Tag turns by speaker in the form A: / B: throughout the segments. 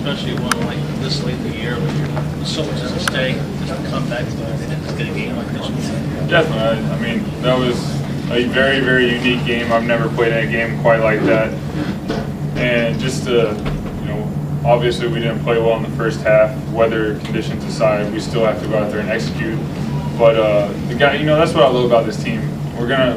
A: especially one like this late in the year when you're so much at stake, just to come back and just get a game like this one?
B: Definitely. I mean, that was a very, very unique game. I've never played a game quite like that. And just to, obviously we didn't play well in the first half. Weather conditions aside, we still have to go out there and execute. But the guy, that's what I love about this team.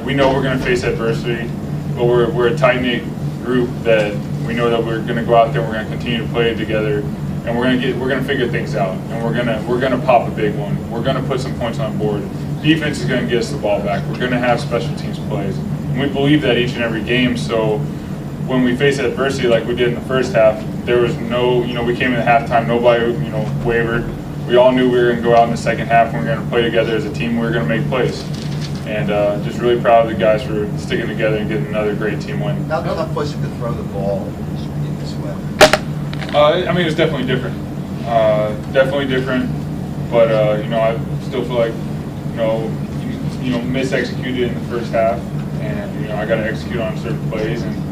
B: We know we're gonna face adversity, but we're a tight-knit group that we know that we're gonna go out there and we're gonna continue to play together, and we're gonna figure things out, and we're gonna pop a big one. We're gonna put some points on board. Defense is gonna get us the ball back. We're gonna have special teams plays, and we believe that each and every game. So when we face adversity like we did in the first half, there was no, we came in at halftime, nobody, wavered. We all knew we were going to go out in the second half and we were going to play together as a team. We were going to make plays. And just really proud of the guys for sticking together and getting another great team win.
C: How tough was it to throw the ball in this weather?
B: I mean, it was definitely different. Definitely different. But, I still feel like, mis-executed in the first half. And, I got to execute on certain plays. And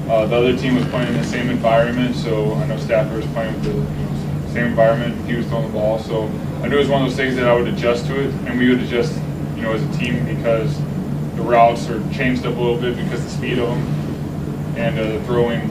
B: the other team was playing in the same environment, so I know Stafford was playing with the same environment. He was throwing the ball, so I knew it was one of those things that I would adjust to it, and we would adjust, as a team, because the routes are changed up a little bit because of the speed of them, and the throwing.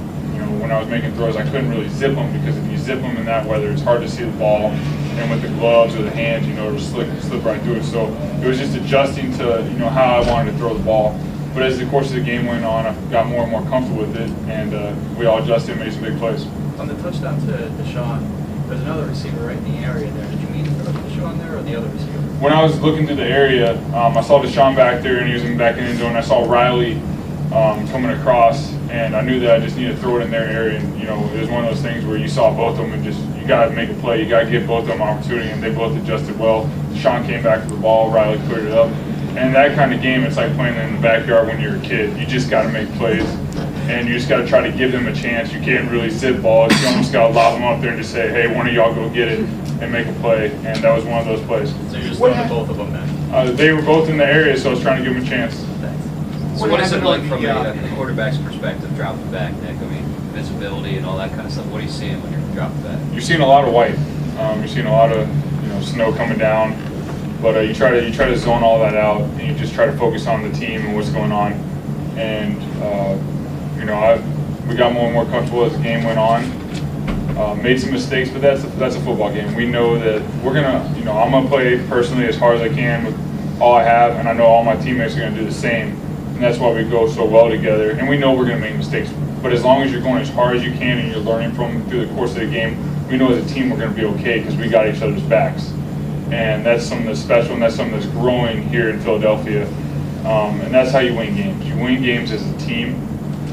B: When I was making throws, I couldn't really zip them, because if you zip them in that weather, it's hard to see the ball, and with the gloves or the hands, it'll slip right through it. So it was just adjusting to how I wanted to throw the ball. But as the course of the game went on, I got more and more comfortable with it, and we all adjusted and made some big plays.
D: On the touchdown to Deshaun, there's another receiver right in the area there. Did you mean to throw to Deshaun there, or the other receiver?
B: When I was looking through the area, I saw Deshaun back there, and he was in the back end zone. I saw Riley coming across, and I knew that I just needed to throw it in their area. And it was one of those things where you saw both of them, and you got to make a play. You got to give both of them opportunity, and they both adjusted well. Deshaun came back to the ball. Riley cleared it up. And that kind of game, it's like playing in the backyard when you're a kid. You just got to make plays, and you just got to try to give them a chance. You can't really zip balls. You almost got to lob them up there and just say, hey, one of y'all go get it and make a play. And that was one of those plays.
D: So you're just throwing to both of them then?
B: They were both in the area, so I was trying to give them a chance.
E: So what is it like from the quarterback's perspective, dropping back, Nick? I mean, visibility and all that kind of stuff. What are you seeing when you're dropping back?
B: You're seeing a lot of white. You're seeing a lot of snow coming down. But you try to zone all that out, and you just try to focus on the team and what's going on. And we got more and more comfortable as the game went on. Made some mistakes, but that's a football game. We know that we're gonna, I'm gonna play personally as hard as I can with all I have, and I know all my teammates are gonna do the same. And that's why we go so well together. And we know we're gonna make mistakes, but as long as you're going as hard as you can and you're learning from them through the course of the game, we know as a team we're gonna be okay because we got each other's backs. And that's something that's special, and that's something that's growing here in Philadelphia. And that's how you win games. You win games as a team,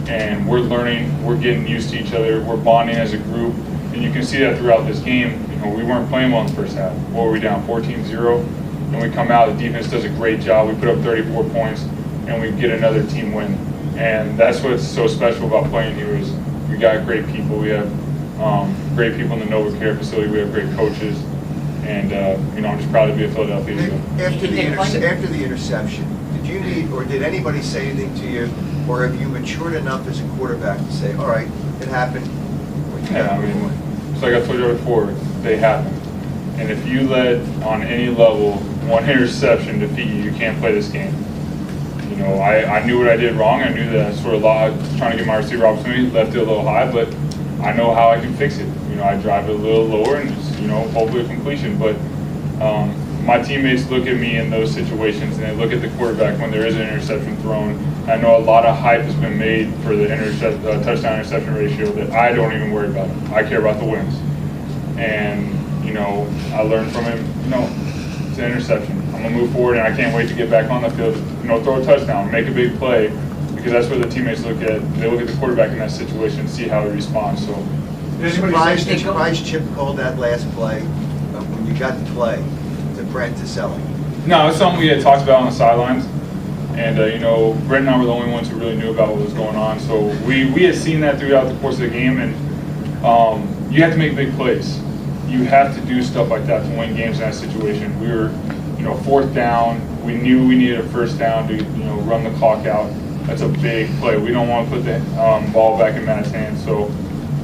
B: and we're learning, we're getting used to each other, we're bonding as a group, and you can see that throughout this game. We weren't playing well in the first half. What were we down, 14-0? And we come out, the defense does a great job. We put up 34 points, and we get another team win. And that's what's so special about playing here is we got great people. We have great people in the Nova Care facility. We have great coaches. And, I'm just proud to be a Philadelphia Eagle.
C: After the interception, did you need, or did anybody say anything to you, or have you matured enough as a quarterback to say, all right, it happened?
B: Yeah, it's like I told you before, they happen. And if you let, on any level, one interception defeat you, you can't play this game. I knew what I did wrong. I knew that I sort of trying to get my receiver opportunity, left it a little high, but I know how I can fix it. I drive it a little lower and just, hopefully a completion. But my teammates look at me in those situations, and they look at the quarterback when there is an interception thrown. I know a lot of hype has been made for the touchdown-interception ratio that I don't even worry about. I care about the wins. And, I learned from him, it's an interception. I'm going to move forward, and I can't wait to get back on the field, throw a touchdown, make a big play, because that's what the teammates look at. They look at the quarterback in that situation and see how he responds. So.
C: Surprised Chip called that last play when you got the play to Brent to sell it?
B: No, it's something we had talked about on the sidelines. And, Brent and I were the only ones who really knew about what was going on. So we had seen that throughout the course of the game. And you have to make big plays. You have to do stuff like that to win games in that situation. We were, fourth down. We knew we needed a first down to, run the clock out. That's a big play. We don't want to put the ball back in Matt's hands. So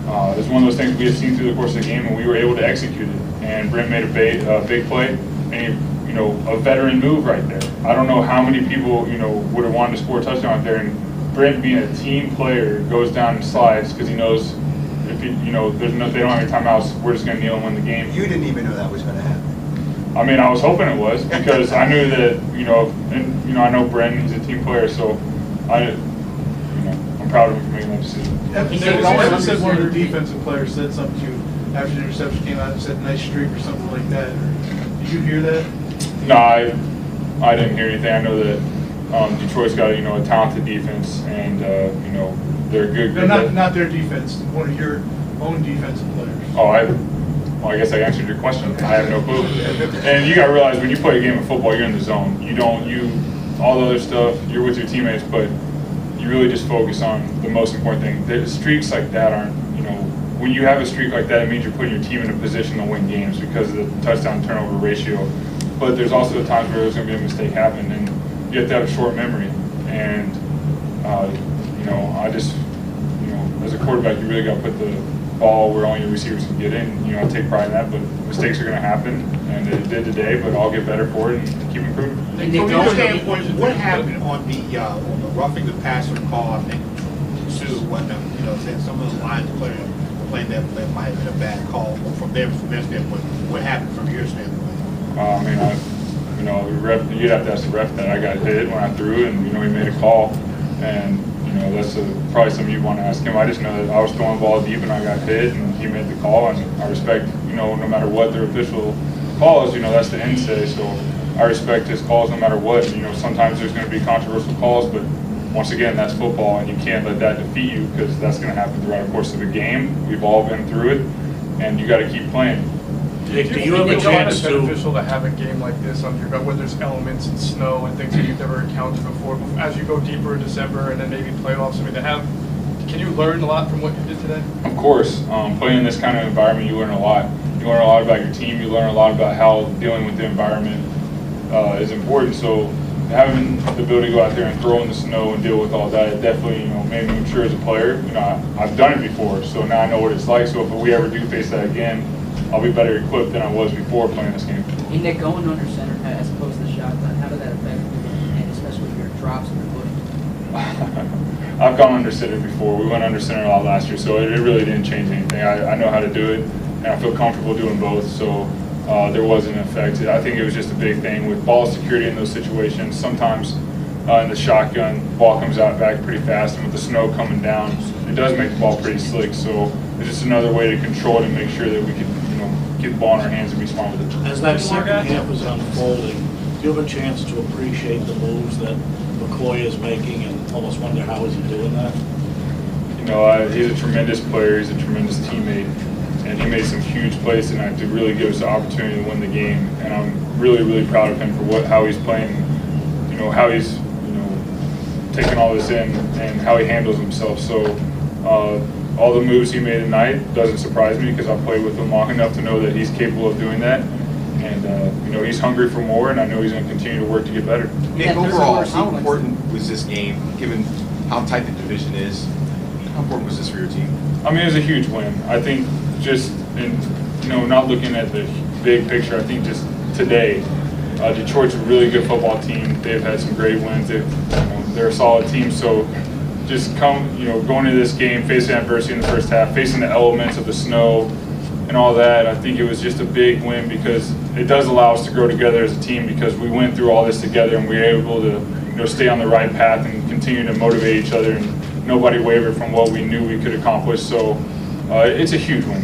B: it was one of those things we had seen through the course of the game, and we were able to execute it. And Brent made a big play, and a veteran move right there. I don't know how many people would have wanted to score a touchdown out there, and Brent, being a team player, goes down and slides because he knows if they don't have any timeouts, we're just going to kneel and win the game.
C: You didn't even know that was going to happen.
B: I mean, I was hoping it was because I knew that I know Brent, he's a team player, so I'm proud of him for making that decision.
F: Evan said one of the defensive players said something to you after the interception came out and said nice streak or something like that. Did you hear that?
B: No, I didn't hear anything. I know that Detroit's got a talented defense, and they're good.
F: No, not their defense. One of your own defensive players.
B: Oh, I guess I answered your question. I have no clue. And you got to realize when you play a game of football, you're in the zone. All the other stuff, you're with your teammates, but you really just focus on the most important thing. The streaks like that aren't, when you have a streak like that, it means you're putting your team in a position to win games because of the touchdown turnover ratio. But there's also the times where there's going to be a mistake happen, and you have to have a short memory. And, I just, as a quarterback, you really got to put the ball where all your receivers can get in. I take pride in that, but mistakes are going to happen, and it did today, but I'll get better for it and keep improving.
G: From your standpoint, what happened on the roughing the passer call, I think, to saying some of the lines players playing that might have been a bad call. From their standpoint, what happened from your standpoint? You'd have to ask the ref that. I got hit when I threw, and he made a call, and that's probably something you'd want to ask him. I just know that I was throwing the ball deep and I got hit, and he made the call, and I respect no matter what their official call is, that's the end say. So I respect his calls no matter what. Sometimes there's going to be controversial calls, but once again, that's football, and you can't let that defeat you because that's going to happen throughout the course of the game. We've all been through it, and you got to keep playing.
A: Dick, do you have a chance
H: it's beneficial to have a game like this under your belt where there's elements and snow and things that you've never encountered before as you go deeper in December and then maybe playoffs? Can you learn a lot from what you did today?
B: Of course. Playing in this kind of environment, you learn a lot. You learn a lot about your team. You learn a lot about how dealing with the environment is important. So having the ability to go out there and throw in the snow and deal with all that, it definitely made me mature as a player. I've done it before, so now I know what it's like. So if we ever do face that again, I'll be better equipped than I was before playing this game.
I: Hey Nick, going under center as opposed to the shotgun, how did that affect you, and especially your drops and your footing?
B: I've gone under center before. We went under center a lot last year, so it really didn't change anything. I know how to do it, and I feel comfortable doing both, so there wasn't an effect. I think it was just a big thing with ball security in those situations. Sometimes in the shotgun, the ball comes out back pretty fast, and with the snow coming down, it does make the ball pretty slick, so it's just another way to control it and make sure that we can get the ball in our hands and be smart with it.
A: As that second half is unfolding, do you have a chance to appreciate the moves that McCoy is making and almost wonder how is he doing that?
B: He's a tremendous player. He's a tremendous teammate, and he made some huge plays tonight to really give us the opportunity to win the game. And I'm really, really proud of him for how he's playing. How he's taking all this in and how he handles himself. So. All the moves he made tonight doesn't surprise me because I've played with him long enough to know that he's capable of doing that. And, he's hungry for more, and I know he's going to continue to work to get better.
J: Nick, overall, how important was this game, given how tight the division is? How important was this for your team?
B: It was a huge win. I think just not looking at the big picture, I think just today, Detroit's a really good football team. They've had some great wins. They're a solid team, so just going into this game, facing adversity in the first half, facing the elements of the snow and all that, I think it was just a big win because it does allow us to grow together as a team because we went through all this together and we were able to stay on the right path and continue to motivate each other, and nobody wavered from what we knew we could accomplish. So it's a huge win.